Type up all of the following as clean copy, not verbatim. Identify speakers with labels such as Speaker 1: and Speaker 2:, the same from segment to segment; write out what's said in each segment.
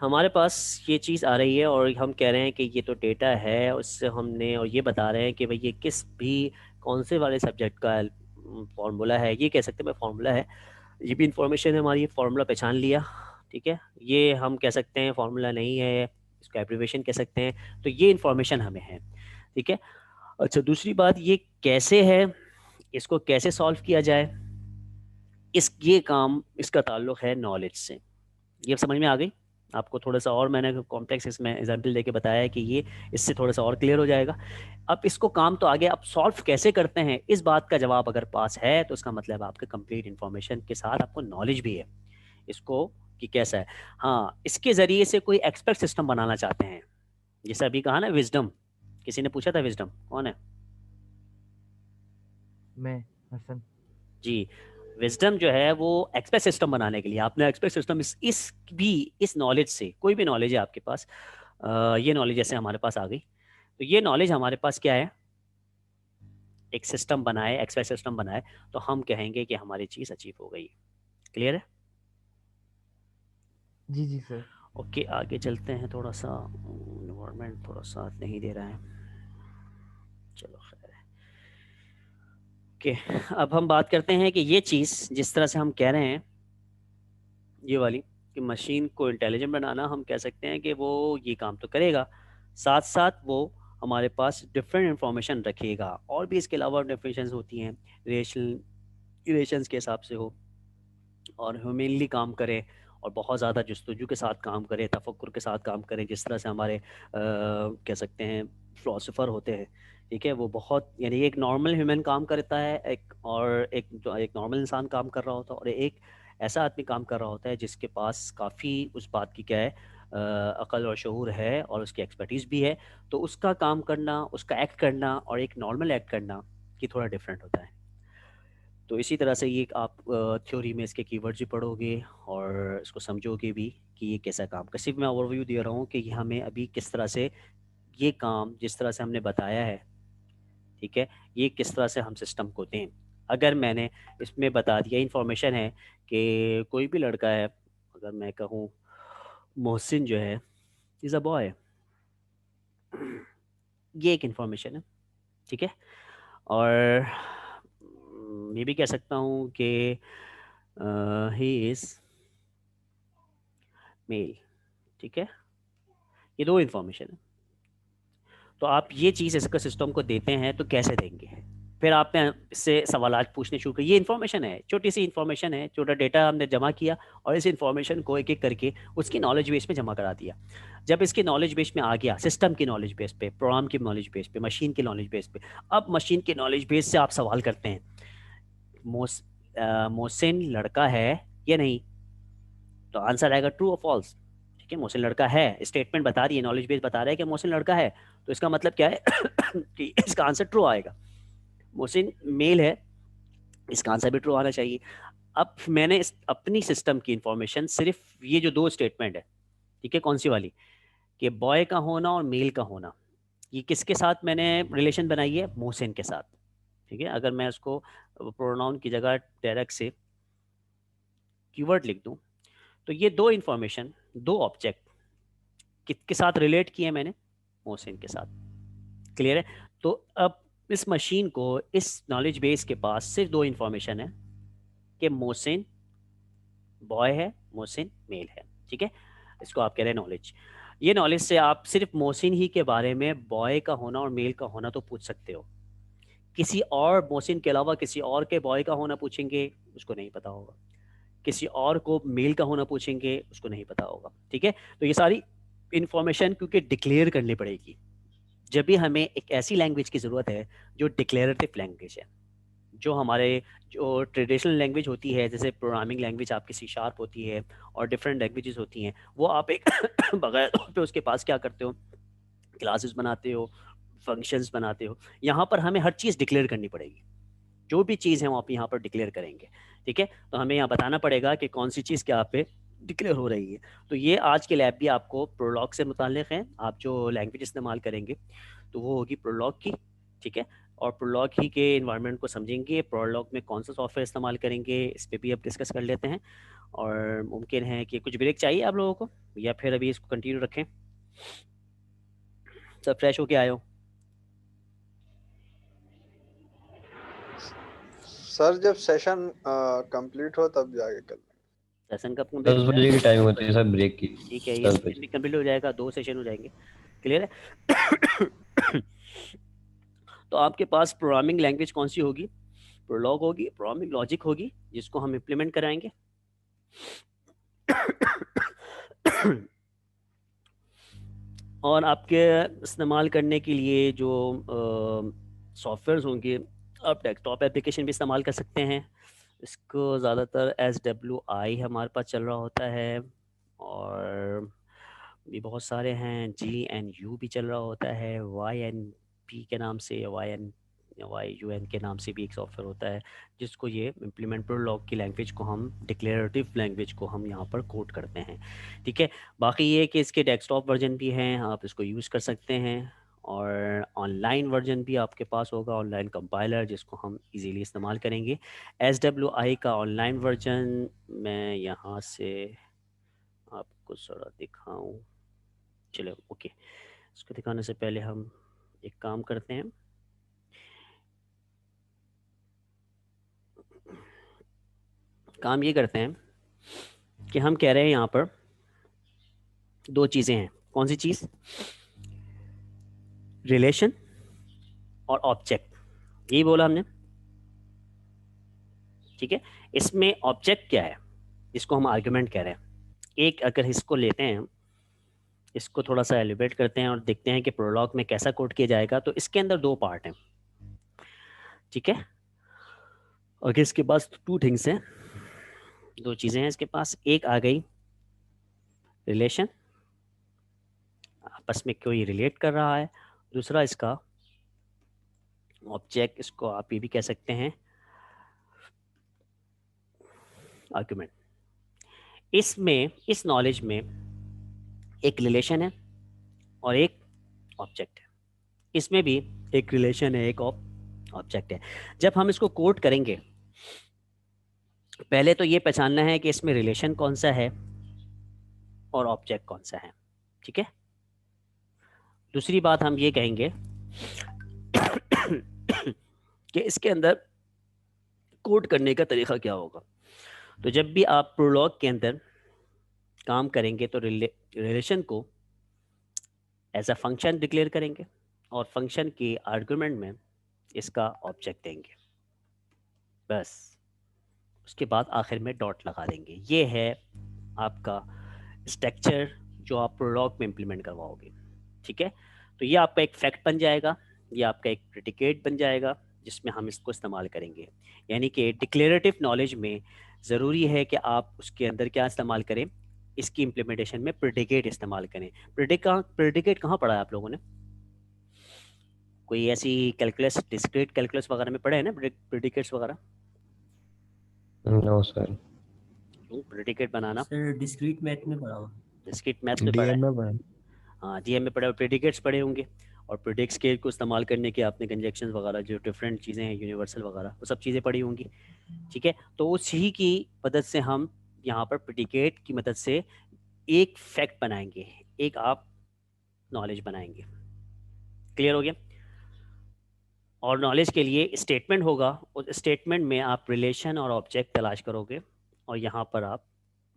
Speaker 1: हमारे पास ये चीज़ आ रही है और हम कह रहे हैं कि ये तो डेटा है, उससे हमने और ये बता रहे हैं कि भाई ये किस भी कौन से वाले सब्जेक्ट का फॉर्मूला है, ये कह सकते हैं मैं फॉर्मूला है। ये भी इंफॉर्मेशन है हमारी, फॉर्मूला पहचान लिया। ठीक है, ये हम कह सकते हैं फॉर्मूला नहीं है, इसको एब्रिविएशन कह सकते हैं। तो ये इंफॉर्मेशन हमें है। ठीक है। अच्छा, दूसरी बात ये कैसे है, इसको कैसे सॉल्व किया जाए, ये काम, इसका ताल्लुक है नॉलेज से। ये समझ में आ गई आपको? थोड़ा सा और मैंने कॉम्प्लेक्स इसमें एग्जांपल देके बताया है कि ये इससे थोड़ा सा और क्लियर हो जाएगा। अब इसको काम तो आगे, अब सॉल्व कैसे करते हैं, इस बात का जवाब अगर पास है तो इसका मतलब आपके कंप्लीट इन्फॉर्मेशन के साथ आपको नॉलेज भी है इसको, कि कैसा है। हाँ, इसके जरिए से कोई एक्सपर्ट सिस्टम बनाना चाहते हैं, जैसे अभी कहा ना विजडम, किसी ने पूछा था विजडम कौन है?
Speaker 2: मैं, हसन।
Speaker 1: जी, विजडम जो है वो एक्सप्रेस सिस्टम बनाने के लिए आपने एक्सप्रेस सिस्टम इस भी इस नॉलेज से, कोई भी नॉलेज है आपके पास, ये नॉलेज जैसे हमारे पास आ गई, तो ये नॉलेज हमारे पास क्या है, एक सिस्टम बनाए, एक्सप्रेस सिस्टम बनाए, तो हम कहेंगे कि हमारी चीज़ अचीव हो गई। क्लियर है?
Speaker 2: जी जी सर।
Speaker 1: ओके, आगे चलते हैं। थोड़ा सा इन्वायरमेंट थोड़ा साथ नहीं दे रहा है, चलो खैर है। ओके, अब हम बात करते हैं कि ये चीज़ जिस तरह से हम कह रहे हैं, ये वाली, कि मशीन को इंटेलिजेंट बनाना, हम कह सकते हैं कि वो ये काम तो करेगा, साथ साथ वो हमारे पास डिफरेंट इंफॉर्मेशन रखेगा, और भी इसके अलावा डेफिनेशंस होती हैं, रिलेशंस के हिसाब से हो, और ह्यूमनली काम करे, और बहुत ज़्यादा जस्तजू के साथ काम करे, तफक्कुर के साथ काम करे, जिस तरह से हमारे कह सकते हैं फ़िलासफ़र होते हैं। ठीक है, वो बहुत, यानी एक नॉर्मल ह्यूमन काम करता है, एक और एक जो एक नॉर्मल इंसान काम कर रहा होता है, और एक ऐसा आदमी काम कर रहा होता है जिसके पास काफ़ी उस बात की क्या है, अकल और शऊर है, और उसकी एक्सपर्टीज़ भी है। तो उसका काम करना, उसका एक्ट करना और एक नॉर्मल एक्ट करना की थोड़ा डिफरेंट होता है। तो इसी तरह से ये आप थ्योरी में इसके कीवर्ड्स भी पढ़ोगे और इसको समझोगे भी कि ये कैसा काम का, सिर्फ मैं ओवरव्यू दे रहा हूँ कि ये हमें अभी किस तरह से ये काम, जिस तरह से हमने बताया है, ठीक है, ये किस तरह से हम सिस्टम को दें। अगर मैंने इसमें बता दिया, इंफॉर्मेशन है कि कोई भी लड़का है, अगर मैं कहूँ मोहसिन जो है इज़ अ बॉय, ये एक इंफॉर्मेशन है। ठीक है, और ये भी कह सकता हूँ कि ही इज़ मेल। ठीक है, ये दो इन्फॉर्मेशन है। तो आप ये चीज़ इसका सिस्टम को देते हैं तो कैसे देंगे? फिर आपने इससे सवालात पूछने शुरू किए। ये इन्फॉर्मेशन है, छोटी सी इन्फॉर्मेशन है, छोटा डेटा हमने जमा किया, और इस इन्फॉर्मेशन को एक एक करके उसकी नॉलेज बेस में जमा करा दिया। जब इसकी नॉलेज बेस में आ गया, सिस्टम की नॉलेज बेस पे, प्रोग्राम की नॉलेज बेस पे, मशीन की नॉलेज बेस पे, अब मशीन की नॉलेज बेस से आप सवाल करते हैं, मोहसिन लड़का है या नहीं? तो आंसर आएगा ट्रू और फॉल्स। ठीक है, मोहसिन लड़का है, स्टेटमेंट बता रही है, नॉलेज बेस बता रहा है कि मोहसिन लड़का है, तो इसका मतलब क्या है कि इसका आंसर ट्रू आएगा। मोहसिन मेल है, इसका आंसर भी ट्रू आना चाहिए। अब मैंने अपनी सिस्टम की इंफॉर्मेशन सिर्फ ये जो दो स्टेटमेंट है, ठीक है, कौन सी वाली, कि बॉय का होना और मेल का होना, ये किसके साथ मैंने रिलेशन बनाई है? मोहसिन के साथ। ठीक है, अगर मैं उसको प्रोनाउन की जगह डायरेक्ट से कीवर्ड लिख दूं, तो ये दो इंफॉर्मेशन, दो ऑब्जेक्ट किसके साथ रिलेट किए मैंने? मोहसिन के साथ। क्लियर है? तो अब इस मशीन को, इस नॉलेज बेस के पास सिर्फ दो इंफॉर्मेशन है, कि मोहसिन बॉय है, मोहसिन मेल है। ठीक है, इसको आप कह रहे हैं नॉलेज। ये नॉलेज से आप सिर्फ मोहसिन ही के बारे में बॉय का होना और मेल का होना तो पूछ सकते हो। किसी और मोहसिन के अलावा किसी और के बॉय का होना पूछेंगे, उसको नहीं पता होगा। किसी और को मेल का होना पूछेंगे, उसको नहीं पता होगा। ठीक है, तो ये सारी इंफॉर्मेशन क्योंकि डिक्लेयर करनी पड़ेगी, जब भी हमें एक ऐसी लैंग्वेज की ज़रूरत है जो डिक्लेरेटिव लैंग्वेज है, जो हमारे जो ट्रेडिशनल लैंग्वेज होती है, जैसे प्रोग्रामिंग लैंग्वेज आपकी सी शार्प होती है, और डिफरेंट लैंग्वेजेस होती हैं, वो आप एक बगैर तौर पे उसके पास क्या करते हो, क्लासेस बनाते हो, फंक्शंस बनाते हो। यहाँ पर हमें हर चीज़ डिक्लेयर करनी पड़ेगी, जो भी चीज़ है वो आप यहाँ पर डिक्लेयर करेंगे। ठीक है, तो हमें यहाँ बताना पड़ेगा कि कौन सी चीज़ क्या पे डिक्लेयर हो रही है। तो ये आज के लैब भी आपको प्रोलॉग से मुताल्लिक़ है। आप जो लैंग्वेज इस्तेमाल करेंगे तो वो होगी प्रोलॉग की। ठीक है, और प्रोलॉग ही के इन्वायरमेंट को समझेंगे। प्रोलॉग में कौन सा सॉफ्टवेयर इस्तेमाल करेंगे इस पर भी अब डिस्कस कर लेते हैं। और मुमकिन है कि कुछ ब्रेक चाहिए आप लोगों को, या फिर अभी इसको कंटिन्यू रखें? सब फ्रेश होके आए हो?
Speaker 3: सर जब सेशन कंप्लीट हो तब जाके कर लेंगे।
Speaker 1: सेशन कब कंप्लीट
Speaker 4: 10
Speaker 1: हो
Speaker 4: बजे
Speaker 1: जाएगा?
Speaker 4: की टाइम होती है सर ब्रेक की।
Speaker 1: ठीक है, ये
Speaker 4: 10
Speaker 1: सेशन
Speaker 4: बजे।
Speaker 1: भी कंप्लीट हो जाएगा, 2 सेशन हो जाएंगे। क्लियर है? तो आपके पास प्रोग्रामिंग लैंग्वेज कौन सी होगी? प्रोलॉग होगी, प्रोग्रामिंग लॉजिक होगी, जिसको हम इम्प्लीमेंट कराएंगे। और आपके इस्तेमाल करने के लिए जो सॉफ्टवेयर होंगे, आप डेस्कटॉप एप्लीकेशन भी इस्तेमाल कर सकते हैं। इसको ज़्यादातर SWI हमारे पास चल रहा होता है, और भी बहुत सारे हैं, GNU भी चल रहा होता है, YNP के नाम से, YUN के नाम से भी एक सॉफ्टवेयर होता है, जिसको ये इम्प्लीमेंट प्रोलॉग की लैंग्वेज को हम, डिक्लेरेटिव लैंग्वेज को हम यहाँ पर कोड करते हैं। ठीक है, बाकी ये कि इसके डेस्कटॉप वर्जन भी हैं, आप इसको यूज़ कर सकते हैं, और ऑनलाइन वर्जन भी आपके पास होगा, ऑनलाइन कंपाइलर, जिसको हम इजीली इस्तेमाल करेंगे। SWI का ऑनलाइन वर्जन मैं यहाँ से आपको थोड़ा दिखाऊं, चलो ओके। इसको दिखाने से पहले हम एक काम करते हैं, काम ये करते हैं कि हम कह रहे हैं यहाँ पर 2 चीज़ें हैं। कौन सी चीज़? रिलेशन और ऑब्जेक्ट, यही बोला हमने। ठीक है, इसमें ऑब्जेक्ट क्या है, इसको हम आर्गुमेंट कह रहे हैं। एक अगर इसको लेते हैं, इसको थोड़ा सा एलिब्रेट करते हैं और देखते हैं कि प्रोलॉग में कैसा कोड किया जाएगा। तो इसके अंदर 2 पार्ट हैं। ठीक है, और इसके पास 2 थिंग्स हैं, 2 चीज़ें हैं इसके पास। एक आ गई रिलेशन, आपस में कोई रिलेट कर रहा है। दूसरा इसका ऑब्जेक्ट, इसको आप ये भी कह सकते हैं आर्गुमेंट। इसमें, इस नॉलेज में एक रिलेशन है और एक ऑब्जेक्ट है। इसमें भी एक रिलेशन है, एक ऑब्जेक्ट है। जब हम इसको कोड करेंगे, पहले तो ये पहचानना है कि इसमें रिलेशन कौन सा है और ऑब्जेक्ट कौन सा है। ठीक है, दूसरी बात हम ये कहेंगे कि इसके अंदर कोड करने का तरीका क्या होगा। तो जब भी आप प्रोलॉग के अंदर काम करेंगे तो रिलेशन को एज अ फंक्शन डिक्लेयर करेंगे, और फंक्शन के आर्गुमेंट में इसका ऑब्जेक्ट देंगे, बस। उसके बाद आखिर में डॉट लगा देंगे। ये है आपका स्ट्रक्चर जो आप प्रोलॉग में इम्प्लीमेंट करवाओगे। ठीक है, तो ये आपका एक फैक्ट बन जाएगा, ये आपका एक प्रेडिकेट बन जाएगा, जिसमें हम इसको इस्तेमाल करेंगे। यानी कि डिक्लेरेटिव नॉलेज में ज़रूरी है कि आप उसके अंदर क्या इस्तेमाल करें, इसकी इम्प्लीमेंटेशन में प्रेडिकेट इस्तेमाल करें। प्रेडिकेट कहाँ पढ़ा है आप लोगों ने? कोई ऐसी कैलकुलस, डिस्क्रीट कैलकुलस वगैरह में पढ़े हैं ना प्रेडिकेट्स वगैरह?
Speaker 4: No sir.
Speaker 1: प्रेडिकेट बनाना
Speaker 5: सर डिस्क्रीट मैथ में पढ़ा हुआ।
Speaker 1: डिस्क्रीट मैथ्स में पढ़ा है?
Speaker 2: डीएम में पढ़ा।
Speaker 1: हाँ, डीएम में पढ़े, प्रेडिकेट्स पढ़े होंगे। और प्रेडिक्ट स्केल को इस्तेमाल करने के आपने कंजक्शन वगैरह, जो डिफरेंट चीज़ें हैं, यूनिवर्सल वगैरह, वो सब चीज़ें पढ़ी होंगी। ठीक है, तो उसी की मदद से हम यहाँ पर प्रेडिकेट की मदद से एक फैक्ट बनाएंगे, एक आप नॉलेज बनाएंगे। क्लियर हो गया? और नॉलेज के लिए स्टेटमेंट होगा, उस स्टेटमेंट में आप रिलेशन और ऑब्जेक्ट तलाश करोगे, और यहाँ पर आप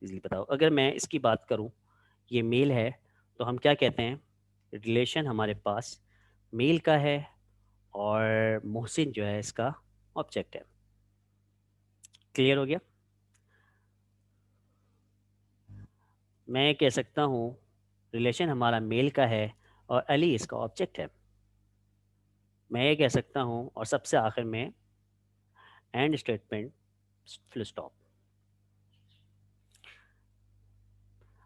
Speaker 1: इजीली बताओ। अगर मैं इसकी बात करूँ, ये मेल है, तो हम क्या कहते हैं, रिलेशन हमारे पास मेल का है, और मोहसिन जो है इसका ऑब्जेक्ट है। क्लियर हो गया? मैं कह सकता हूँ रिलेशन हमारा मेल का है और अली इसका ऑब्जेक्ट है। मैं ये कह सकता हूँ, और सबसे आखिर में एंड स्टेटमेंट, फुल स्टॉप।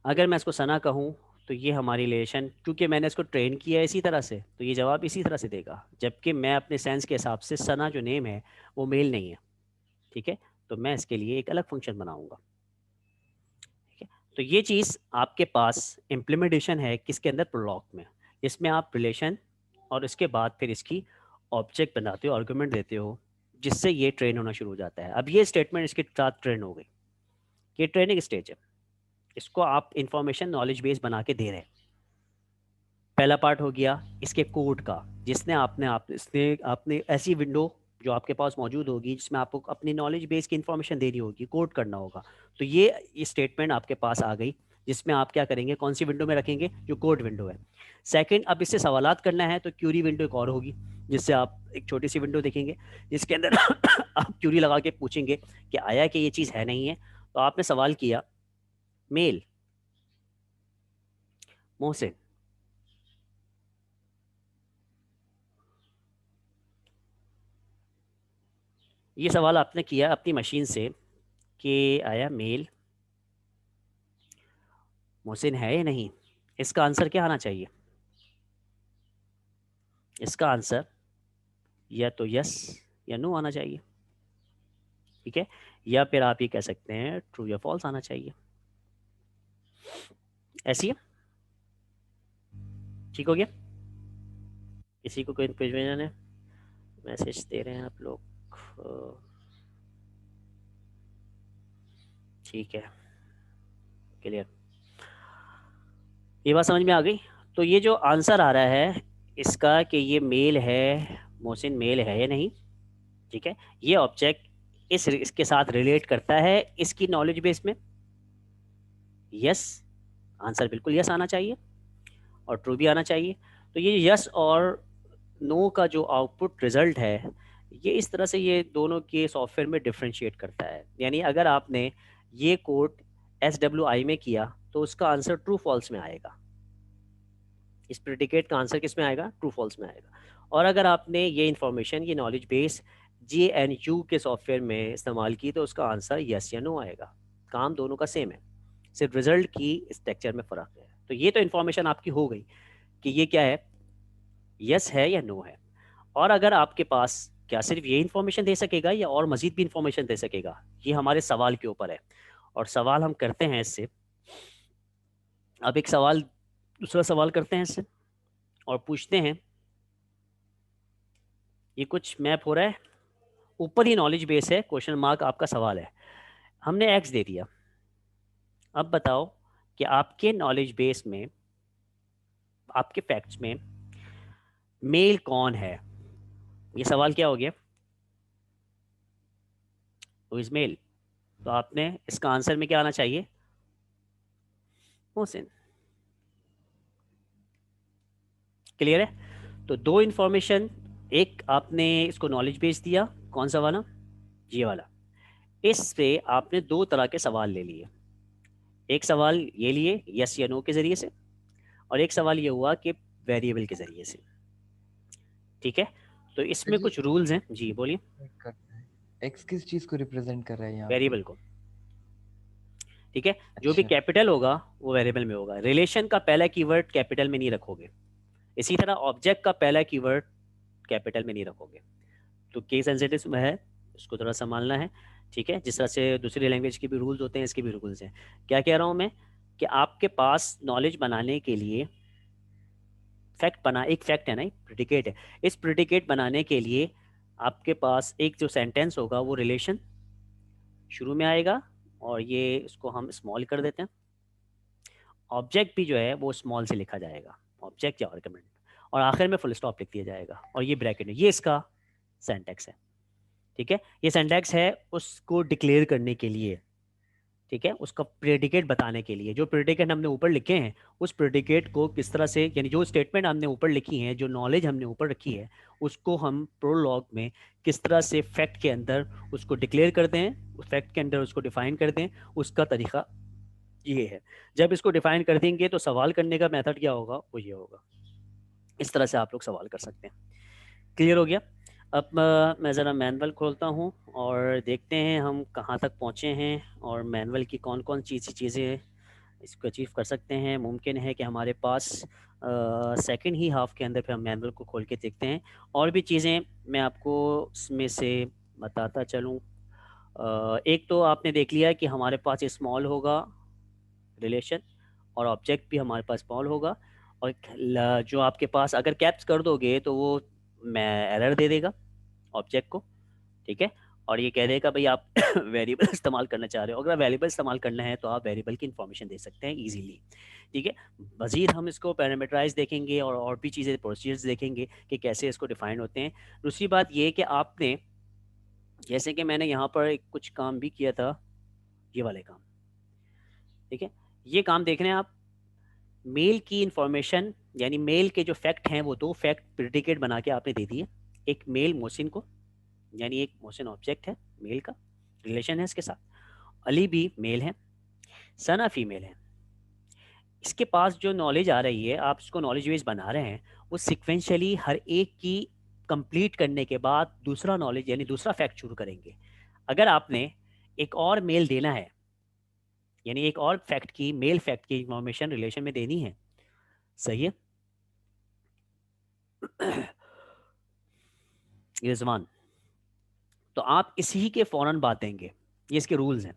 Speaker 1: अगर मैं इसको सना कहूँ, तो ये हमारी रिलेशन, क्योंकि मैंने इसको ट्रेन किया है इसी तरह से, तो ये जवाब इसी तरह से देगा। जबकि मैं अपने सेंस के हिसाब से सना जो नेम है वो मेल नहीं है। ठीक है, तो मैं इसके लिए एक अलग फंक्शन बनाऊंगा। ठीक है, तो ये चीज़ आपके पास इम्प्लीमेंटेशन है किसके अंदर, प्रोलॉग में, जिसमें आप रिलेशन और इसके बाद फिर इसकी ऑब्जेक्ट बनाते हो, आर्गुमेंट देते हो, जिससे ये ट्रेन होना शुरू हो जाता है। अब ये स्टेटमेंट इसके साथ ट्रेन हो गई, ये ट्रेनिंग स्टेज है, इसको आप इंफॉर्मेशन नॉलेज बेस बना के दे रहे हैं। पहला पार्ट हो गया इसके कोड का, जिसने आपने ऐसी विंडो जो आपके पास मौजूद होगी जिसमें आपको अपनी नॉलेज बेस की इंफॉर्मेशन देनी होगी, कोड करना होगा। तो ये स्टेटमेंट आपके पास आ गई, जिसमें आप क्या करेंगे, कौन सी विंडो में रखेंगे, जो कोड विंडो है। सेकंड, अब इससे सवालात करना है तो क्यूरी विंडो एक और होगी, जिससे आप एक छोटी सी विंडो देखेंगे जिसके अंदर आप क्यूरी लगा के पूछेंगे कि आया कि ये चीज़ है नहीं है। तो आपने सवाल किया मेल मोहसिन, ये सवाल आपने किया अपनी मशीन से कि आया मेल मोहसिन है या नहीं। इसका आंसर क्या आना चाहिए, इसका आंसर या तो यस या नो आना चाहिए, ठीक है। या फिर आप ये कह सकते हैं ट्रू या फॉल्स आना चाहिए। ऐसी है, ठीक हो गया। किसी को कोई कंफ्यूजन है, मैसेज दे रहे हैं आप लोग, ठीक है, क्लियर, ये बात समझ में आ गई। तो ये जो आंसर आ रहा है इसका कि ये मेल है, मोहसिन मेल है या नहीं, ठीक है, ये ऑब्जेक्ट इसके साथ रिलेट करता है इसकी नॉलेज बेस में। यस, आंसर बिल्कुल यस आना चाहिए और ट्रू भी आना चाहिए। तो ये यस और नो का जो आउटपुट रिजल्ट है, ये इस तरह से ये दोनों के सॉफ्टवेयर में डिफ्रेंशिएट करता है। यानी अगर आपने ये कोड SWI में किया तो उसका आंसर ट्रू फॉल्स में आएगा, इस प्रेडिकेट का आंसर किस में आएगा, ट्रू फॉल्स में आएगा। और अगर आपने ये इंफॉर्मेशन, ये नॉलेज बेस JNU के सॉफ्टवेयर में इस्तेमाल की तो उसका आंसर यस या नो आएगा। काम दोनों का सेम है, सिर्फ रिजल्ट की स्ट्रक्चर में फ़र्क है। तो ये तो इन्फॉर्मेशन आपकी हो गई कि ये क्या है, यस है या नो है। और अगर आपके पास क्या सिर्फ ये इन्फॉर्मेशन दे सकेगा या और मज़ीद भी इन्फॉर्मेशन दे सकेगा, ये हमारे सवाल के ऊपर है। और सवाल हम करते हैं इससे, अब एक सवाल, दूसरा सवाल करते हैं इससे और पूछते हैं, ये कुछ मैप हो रहा है, ऊपर ही नॉलेज बेस है, क्वेश्चन मार्क आपका सवाल है, हमने एक्स दे दिया। अब बताओ कि आपके नॉलेज बेस में, आपके फैक्ट्स में मेल कौन है। ये सवाल क्या हो गया, हु इज मेल। तो आपने इसका आंसर में क्या आना चाहिए, मोहसिन। क्लियर है। तो दो इंफॉर्मेशन, एक आपने इसको नॉलेज बेस दिया, कौन सा वाला, ये वाला, इससे आपने दो तरह के सवाल ले लिए। एक सवाल ये लिए यस या नो के जरिए से, और एक सवाल ये हुआ कि वेरिएबल के जरिए से, ठीक है। तो इसमें
Speaker 2: जी
Speaker 1: कुछ रूल्स हैं, जी बोलिए।
Speaker 2: एक्स किस चीज को रिप्रेजेंट कर रहा है यहाँ पे?
Speaker 1: वेरिएबल को, ठीक है। जो भी
Speaker 2: अच्छा
Speaker 1: कैपिटल होगा वो वेरिएबल में होगा। रिलेशन का पहला कीवर्ड कैपिटल में नहीं रखोगे, इसी तरह ऑब्जेक्ट का पहला कीवर्ड कैपिटल में नहीं रखोगे। तो केस सेंसिटिव है, इसको थोड़ा संभालना है, ठीक है। जिस तरह से दूसरी लैंग्वेज के भी रूल्स होते हैं, इसके भी रूल्स हैं। क्या कह रहा हूँ मैं, कि आपके पास नॉलेज बनाने के लिए एक फैक्ट है ना, एक प्रेडिकेट है, इस प्रेडिकेट बनाने के लिए आपके पास एक जो सेंटेंस होगा वो रिलेशन शुरू में आएगा, और ये इसको हम स्मॉल कर देते हैं। ऑब्जेक्ट भी जो है वो स्मॉल से लिखा जाएगा, ऑब्जेक्ट या आर्गुमेंट, और आखिर में फुल स्टॉप लिख दिया जाएगा, और ये ब्रैकेट है, ये इसका सेंटेक्स है, ठीक है। ये सेंटेक्स है उसको डिक्लेयर करने के लिए, ठीक है, उसका प्रेडिकेट बताने के लिए। जो प्रेडिकेट हमने ऊपर लिखे हैं उस प्रेडिकेट को किस तरह से, यानी जो स्टेटमेंट हमने ऊपर लिखी है, जो नॉलेज हमने ऊपर रखी है, उसको हम प्रोलॉग में किस तरह से फैक्ट के अंदर उसको डिक्लेयर करते हैं, उस फैक्ट के अंदर उसको डिफाइन करते हैं, उसका तरीका ये है। जब इसको डिफाइन कर देंगे तो सवाल करने का मेथड क्या होगा, वो ये होगा। इस तरह से आप लोग सवाल कर सकते हैं। क्लियर हो गया। अब मैं ज़रा मैनुअल खोलता हूँ और देखते हैं हम कहाँ तक पहुँचे हैं, और मैनुअल की कौन कौन चीज़ें इसको अचीव कर सकते हैं। मुमकिन है कि हमारे पास सेकंड ही हाफ के अंदर फिर हम मैनुअल को खोल के देखते हैं। और भी चीज़ें मैं आपको इसमें से बताता चलूँ। एक तो आपने देख लिया कि हमारे पास स्मॉल होगा रिलेशन, और ऑब्जेक्ट भी हमारे पास स्मॉल होगा, और जो आपके पास अगर कैप्स कर दोगे तो वो मैं एरर दे देगा ऑब्जेक्ट को, ठीक है। और ये कह देगा भाई आप वेरिएबल इस्तेमाल करना चाह रहे हो। अगर वेरिएबल इस्तेमाल करना है तो आप वेरिएबल की इन्फॉर्मेशन दे सकते हैं इजीली, ठीक है। मज़ीद हम इसको पैरामीटराइज देखेंगे और भी चीज़ें प्रोसीजर्स देखेंगे कि कैसे इसको डिफाइन होते हैं। दूसरी बात ये कि आपने, जैसे कि मैंने यहाँ पर एक कुछ काम भी किया था, ये वाले काम, ठीक है। ये काम देख रहे हैं आप, मेल की इंफॉर्मेशन, यानी मेल के जो फैक्ट हैं वो दो फैक्ट प्रेडिकेट बना के आपने दे दिए। एक मेल मोहसिन को, यानी एक मोहसिन ऑब्जेक्ट है, मेल का रिलेशन है इसके साथ। अली भी मेल है, सना फीमेल है। इसके पास जो नॉलेज आ रही है, आप इसको नॉलेज बेस बना रहे हैं, वो सिक्वेंशियली हर एक की कंप्लीट करने के बाद दूसरा नॉलेज यानी दूसरा फैक्ट शुरू करेंगे। अगर आपने एक और मेल देना है, यानी एक और फैक्ट की, मेल फैक्ट की इंफॉर्मेशन रिलेशन में देनी है, सही है रिजवान, तो आप इसी के फौरन बाद देंगे, ये इसके रूल्स हैं।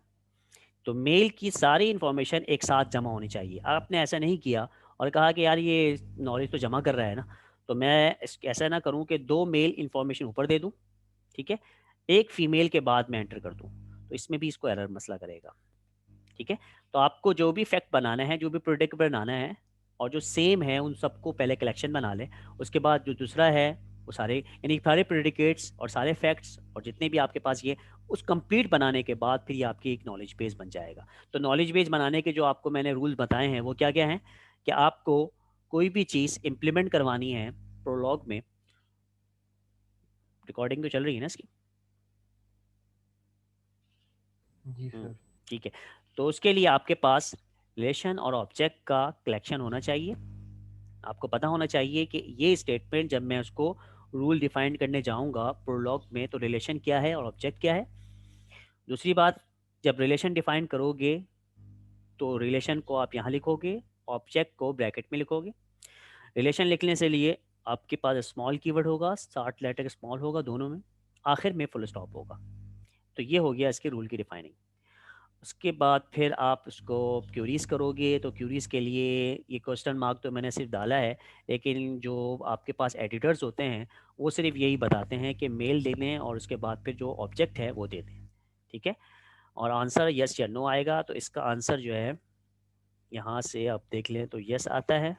Speaker 1: तो मेल की सारी इंफॉर्मेशन एक साथ जमा होनी चाहिए। आपने ऐसा नहीं किया और कहा कि यार ये नॉलेज तो जमा कर रहा है ना, तो मैं ऐसा ना करूं कि दो मेल इंफॉर्मेशन ऊपर दे दूं, ठीक है, एक फीमेल के बाद में एंटर कर दूं, तो इसमें भी इसको एरर मसला करेगा, ठीक है। तो आपको जो भी फैक्ट बनाना है, जो भी प्रोडक्ट बनाना है, और जो सेम है उन सबको पहले कलेक्शन बना लें। उसके बाद जो दूसरा है वो सारे, यानी सारे प्रेडिकेट्स और सारे फैक्ट्स और जितने भी आपके पास ये, उस कंप्लीट बनाने के बाद फिर ये आपकी एक नॉलेज बेस बन जाएगा। तो नॉलेज बेस बनाने के जो आपको मैंने रूल्स बताए हैं वो क्या क्या हैं, कि आपको कोई भी चीज़ इम्प्लीमेंट करवानी है प्रोलॉग में, रिकॉर्डिंग तो चल रही है ना इसकी?
Speaker 2: जी सर।
Speaker 1: ठीक है। तो उसके लिए आपके पास रिलेशन और ऑब्जेक्ट का कलेक्शन होना चाहिए। आपको पता होना चाहिए कि ये स्टेटमेंट जब मैं उसको रूल डिफाइन करने जाऊंगा प्रोलॉग में, तो रिलेशन क्या है और ऑब्जेक्ट क्या है। दूसरी बात, जब रिलेशन डिफाइन करोगे तो रिलेशन को आप यहाँ लिखोगे, ऑब्जेक्ट को ब्रैकेट में लिखोगे। रिलेशन लिखने से लिए आपके पास स्मॉल कीवर्ड होगा, स्टार्ट लेटर स्मॉल होगा दोनों में, आखिर में फुल स्टॉप होगा। तो ये हो गया इसके रूल की डिफाइनिंग। उसके बाद फिर आप उसको क्यूरीज करोगे, तो क्यूरीज के लिए ये क्वेश्चन मार्क तो मैंने सिर्फ डाला है, लेकिन जो आपके पास एडिटर्स होते हैं वो सिर्फ यही बताते हैं कि मेल दे दें और उसके बाद फिर जो ऑब्जेक्ट है वो दे दें, ठीक है। और आंसर यस या नो आएगा। तो इसका आंसर जो है यहाँ से आप देख लें तो यस आता है,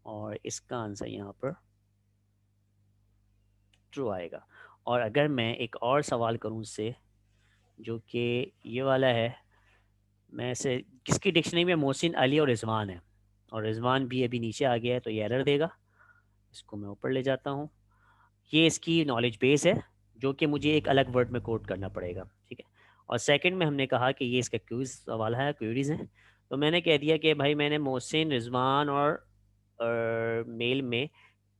Speaker 1: और इसका आंसर यहाँ पर ट्रू आएगा। और अगर मैं एक और सवाल करूँ उससे, जो कि ये वाला है, मैं से किसकी डिक्शनरी में मोहसिन, अली और रिजवान है, और रिजवान भी अभी नीचे आ गया है, तो ये एरर देगा। इसको मैं ऊपर ले जाता हूँ। ये इसकी नॉलेज बेस है जो कि मुझे एक अलग वर्ड में कोड करना पड़ेगा, ठीक है। और सेकंड में हमने कहा कि ये इसका क्यूज वाला है, क्वेरीज है। तो मैंने कह दिया कि भाई मैंने मोहसिन, रिजवान और मेल में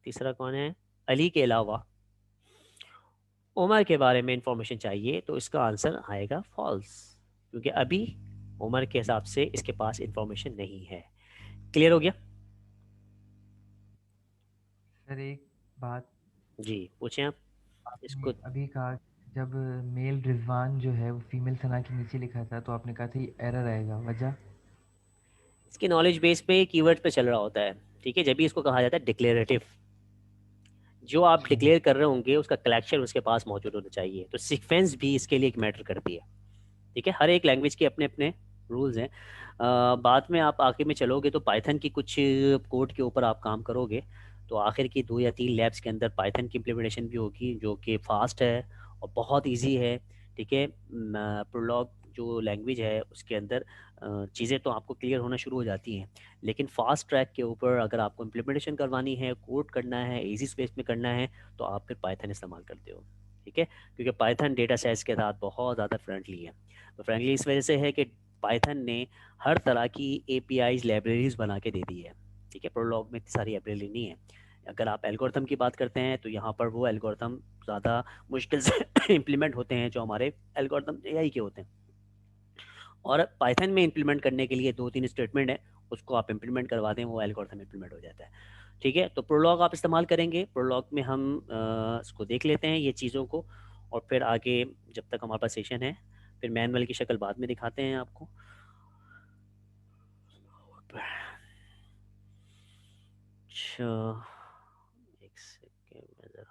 Speaker 1: तीसरा कौन है, अली के अलावा उमर के बारे में इंफॉर्मेशन चाहिए, तो इसका आंसर आएगा फॉल्स, क्योंकि अभी उमर के हिसाब से इसके पास इंफॉर्मेशन नहीं है। क्लियर हो गया?
Speaker 2: सर एक बात,
Speaker 1: जी पूछें आप
Speaker 2: आपने
Speaker 1: इसको।
Speaker 2: अभी कहा जब मेल रिजवान जो है वो फीमेल सना के नीचे लिखा था तो आपने कहा था ये एरर आएगा, वजह?
Speaker 1: इसके नॉलेज बेस पे कीवर्ड पे चल रहा होता है, ठीक है। जब भी इसको कहा जाता है डिक्लेरेटिव, जो आप
Speaker 2: अच्छा।
Speaker 1: डिक्लेयर कर रहे होंगे उसका कलेक्शन उसके पास मौजूद होना चाहिए। तो सीक्वेंस भी इसके लिए एक मैटर करती है, ठीक है। हर एक लैंग्वेज के अपने अपने रूल्स हैं। बाद में आप आखिर में चलोगे तो पाइथन की कुछ कोड के ऊपर आप काम करोगे, तो आखिर की 2 या 3 लैब्स के अंदर पाइथन की इम्प्लीमेंटेशन भी होगी, जो कि फास्ट है और बहुत इजी है, ठीक है। प्रोलॉग जो लैंग्वेज है उसके अंदर चीज़ें तो आपको क्लियर होना शुरू हो जाती हैं, लेकिन फास्ट ट्रैक के ऊपर अगर आपको इम्प्लीमेंटेशन करवानी है, कोड करना है, इजी स्पेस में करना है, तो आप फिर पाइथन इस्तेमाल करते हो, ठीक है। क्योंकि पाइथन डेटा सेट्स के साथ बहुत ज़्यादा फ्रेंडली है। तो फ्रेंडली इस वजह से है कि पाइथन ने हर तरह की एपीआईज लाइब्रेरीज बना के दे दी है, ठीक है। प्रोलॉग में इतनी सारी लाइब्रेरी नहीं है। अगर आप एल्गोरिथम की बात करते हैं तो यहाँ पर वो एल्गोरिथम ज़्यादा मुश्किल से इम्प्लीमेंट होते हैं जो हमारे एल्गोरिथम एआई के होते हैं। और पाइथन में इम्प्लीमेंट करने के लिए 2-3 स्टेटमेंट है, उसको आप इम्प्लीमेंट करवा दें, वो एल्गोरिथम इम्प्लीमेंट हो जाता है, ठीक है। तो प्रोलॉग आप इस्तेमाल करेंगे। प्रोलॉग में हम इसको देख लेते हैं ये चीज़ों को, और फिर आगे जब तक हमारे पास सेशन है, फिर मैनुअल की शक्ल बाद में दिखाते हैं आपको। अच्छा, एक सेकेंड में ज़रा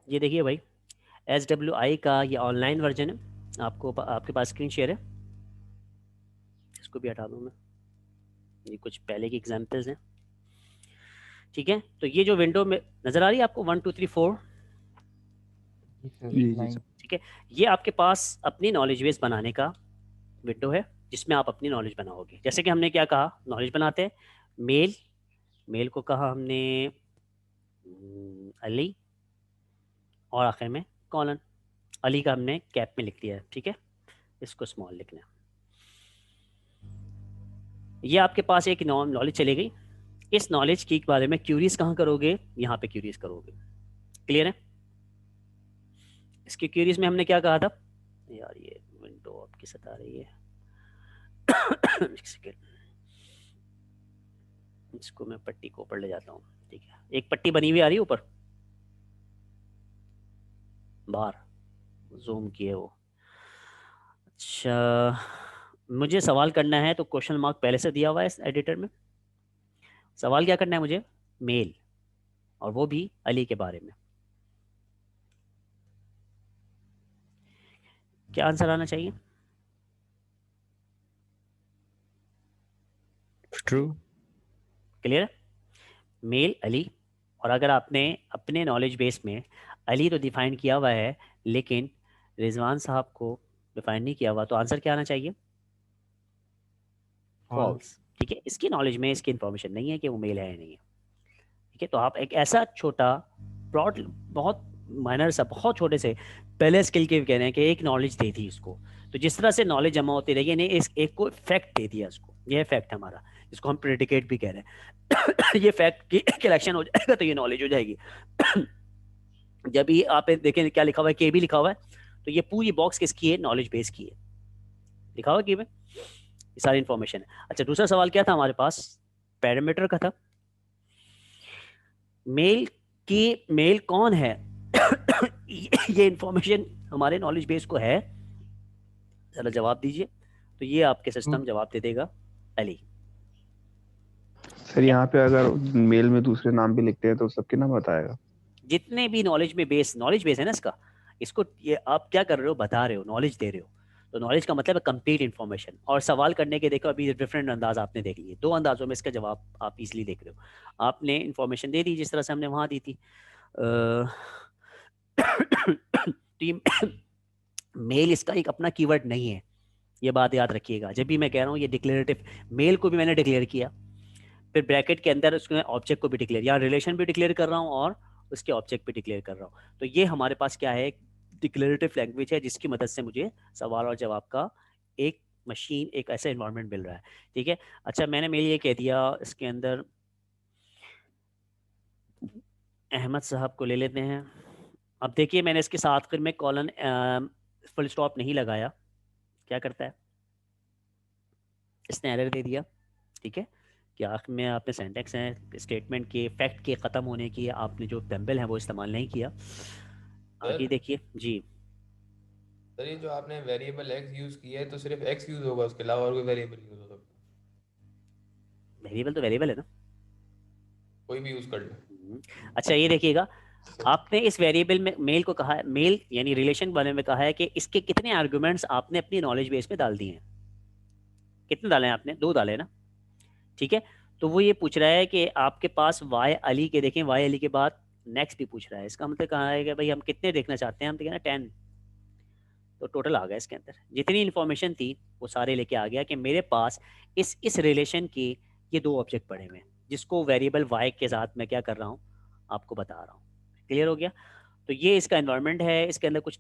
Speaker 1: ये देखिए भाई, SWI का ये ऑनलाइन वर्जन है, आपको आपके पास स्क्रीन शेयर है, इसको भी हटा दूँ मैं, ये कुछ पहले की एग्जांपल्स हैं, ठीक है। तो ये जो विंडो में नज़र आ रही है आपको 1 2 3 4,
Speaker 2: जी सर,
Speaker 5: जी जी
Speaker 2: लाइन।
Speaker 5: सर।
Speaker 1: ठीक है, ये आपके पास अपनी नॉलेज बेस बनाने का विंडो है जिसमें आप अपनी नॉलेज बनाओगे। जैसे कि हमने क्या कहा, नॉलेज बनाते हैं, मेल, मेल को कहा हमने अली, और आखिर में कॉलन, अली का हमने कैप में लिख दिया है, ठीक है, इसको स्मॉल लिखना है। ये आपके पास एक नॉलेज चली गई। इस नॉलेज के बारे में क्यूरीज कहाँ करोगे, यहाँ पे क्यूरीज करोगे, क्लियर है। इसकी क्यूरीज में हमने क्या कहा था यार, ये विंडो आपकी सता रही है एक सेकेंड, इसको मैं पट्टी को ऊपर ले जाता हूँ, ठीक है, एक पट्टी बनी हुई आ रही है ऊपर बाहर, जूम किए वो। अच्छा, मुझे सवाल करना है तो क्वेश्चन मार्क पहले से दिया हुआ है इस एडिटर में। सवाल क्या करना है मुझे, मेल, और वो भी अली के बारे में। क्या आंसर आना चाहिए,
Speaker 5: ट्रू।
Speaker 1: Clear, mail Ali. और अगर आपने अपने नॉलेज बेस में अली तो डिफाइन किया हुआ है लेकिन रिजवान साहब को डिफाइन नहीं किया हुआ, तो आंसर क्या आना चाहिए, फॉल्स, ठीक है। इसकी नॉलेज में इसकी इंफॉर्मेशन नहीं है कि वो मेल है या नहीं है, ठीक है। तो आप एक ऐसा छोटा ब्रॉड, बहुत माइनर सा, बहुत छोटे से पहले स्किल के कह रहे हैं कि एक नॉलेज दे दी इसको, तो जिस तरह से नॉलेज जमा होती रहेगी, यानी इस एक को फैक्ट दे दिया इसको, ये फैक्ट है हमारा, इसको हम प्रेडिकेट भी कह रहे हैं ये फैक्ट की कलेक्शन हो जाएगा तो ये नॉलेज हो जाएगी जब भी आप देखें क्या लिखा हुआ है, के भी लिखा हुआ है, तो ये पूरी बॉक्स किसकी है, नॉलेज बेस की है, लिखा हुआ के में ये सारी इंफॉर्मेशन है। अच्छा, दूसरा सवाल क्या था हमारे पास, पैरामीटर का था, मेल की, मेल कौन है ये इंफॉर्मेशन हमारे नॉलेज बेस को है, जरा जवाब दीजिए। तो ये आपके सिस्टम जवाब दे देगा अली।
Speaker 5: सर यहाँ पे अगर मेल में दूसरे नाम भी लिखते हैं तो सबके नाम बताएगा।
Speaker 1: जितने भी नॉलेज में बेस, नॉलेज बेस है ना इसका, इसको ये आप क्या कर रहे हो, बता रहे हो, नॉलेज दे रहे हो, तो नॉलेज का मतलब है कंप्लीट इन्फॉर्मेशन। और सवाल करने के देखो अभी डिफरेंट अंदाज आपने देख लिए, दो अंदाजों में इसका जवाब आप इजीली देख रहे हो। आपने इन्फॉर्मेशन दे दी जिस तरह से हमने वहाँ दी थी। टीम मेल इसका एक अपना कीवर्ड नहीं है, ये बात याद रखिएगा। जब भी मैं कह रहा हूँ ये डिक्लेरेटिव, मेल को भी मैंने डिक्लेयर किया, फिर ब्रैकेट के अंदर उसके ऑब्जेक्ट को भी डिक्लेयर, या रिलेशन भी डिक्लेयर कर रहा हूँ और उसके ऑब्जेक्ट भी डिक्लेयर कर रहा हूँ। तो ये हमारे पास क्या है, डिक्लेरेटिव लैंग्वेज है जिसकी मदद से मुझे सवाल और जवाब का एक मशीन, एक ऐसा इन्वायरमेंट मिल रहा है, ठीक है। अच्छा, मैंने मेल ये कह दिया, इसके अंदर अहमद साहब को ले लेते हैं। अब देखिए मैंने इसके साथ में कॉलन फुल स्टॉप नहीं लगाया, क्या करता है, इसने एरर दे दिया, ठीक है, कि आखिर में आपने सेंटेक्स हैं स्टेटमेंट के फैक्ट के ख़त्म होने की आपने जो टेम्पल है वो इस्तेमाल नहीं किया। आगे देखिए जी,
Speaker 6: सर ये जो आपने वेरिएबल एक्स यूज किया है तो सिर्फ एक्स यूज होगा, उसके अलावा और कोई वेरिएबल यूज हो सकता है?
Speaker 1: वेरिएबल तो वेरिएबल है ना,
Speaker 6: कोई भी यूज कर लो।
Speaker 1: अच्छा ये देखिएगा, आपने इस वेरिएबल में मेल को कहा है, मेल यानी रिलेशन वाले में कहा है कि इसके कितने आर्गुमेंट्स आपने अपनी नॉलेज बेस में डाल दिए हैं, कितने डाले हैं आपने, 2 डाले ना, ठीक है। तो वो ये पूछ रहा है कि आपके पास वाई अली के, देखें वाई अली के बाद नेक्स्ट भी पूछ रहा है, इसका मतलब कहा है कि भाई हम कितने देखना चाहते हैं, हम तो कहना 10। तो टोटल आ गया इसके अंदर, जितनी इन्फॉर्मेशन थी वो सारे लेके आ गया कि मेरे पास इस रिलेशन के ये 2 ऑब्जेक्ट पड़े हुए हैं जिसको वेरिएबल वाई के साथ मैं क्या कर रहा हूँ, आपको बता रहा हूँ, क्लियर हो गया। तो ये इसका एनवायरनमेंट है, इसके अंदर कुछ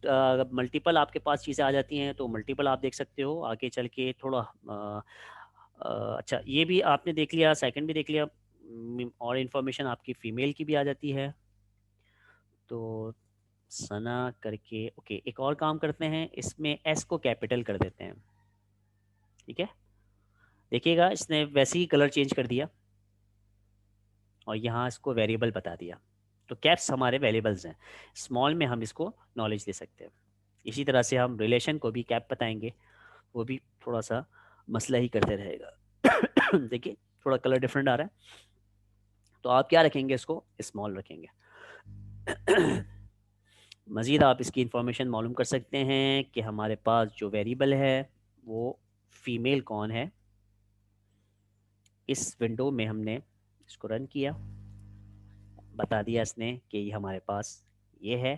Speaker 1: मल्टीपल आपके पास चीज़ें आ जाती हैं, तो मल्टीपल आप देख सकते हो आगे चल के थोड़ा अच्छा ये भी आपने देख लिया, सेकंड भी देख लिया, और इन्फॉर्मेशन आपकी फ़ीमेल की भी आ जाती है। तो सना करके, ओके, एक और काम करते हैं, इसमें एस को कैपिटल कर देते हैं, ठीक है। देखिएगा इसने वैसे ही कलर चेंज कर दिया और यहाँ इसको वेरिएबल बता दिया। तो कैप्स हमारे वेरिएबल्स हैं, स्मॉल में हम इसको नॉलेज दे सकते हैं। इसी तरह से हम रिलेशन को भी कैप बताएंगे, वो भी थोड़ा सा मसला ही करते रहेगा देखिए थोड़ा कलर डिफरेंट आ रहा है, तो आप क्या रखेंगे, इसको स्मॉल रखेंगे मज़ीद आप इसकी इंफॉर्मेशन मालूम कर सकते हैं कि हमारे पास जो वेरिएबल है वो फ़ीमेल कौन है। इस विंडो में हमने इसको रन किया, बता दिया इसने कि ये हमारे पास ये है,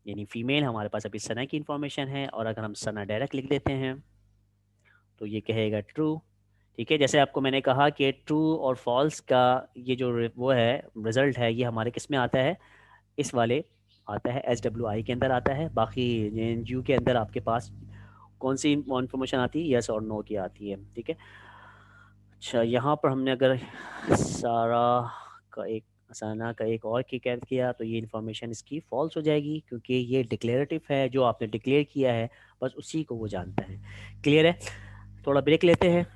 Speaker 1: यानी फ़ीमेल हमारे पास अभी सना की इंफॉर्मेशन है। और अगर हम सना डायरेक्ट लिख देते हैं तो ये कहेगा ट्रू। ठीक है, जैसे आपको मैंने कहा कि ट्रू और फॉल्स का ये जो वो है रिज़ल्ट है, ये हमारे किस में आता है, इस वाले आता है SWI के अंदर आता है। बाकी JNU के अंदर आपके पास कौन सी इन्फॉर्मेशन आती है, यस और नो की आती है। ठीक है, अच्छा यहाँ पर हमने अगर सना का एक और की कैद किया तो ये इन्फॉर्मेशन इसकी फॉल्स हो जाएगी, क्योंकि ये डिक्लेरेटिव है, जो आपने डिक्लेयर किया है बस उसी को वो जानता है। क्लियर है? थोड़ा ब्रेक लेते हैं।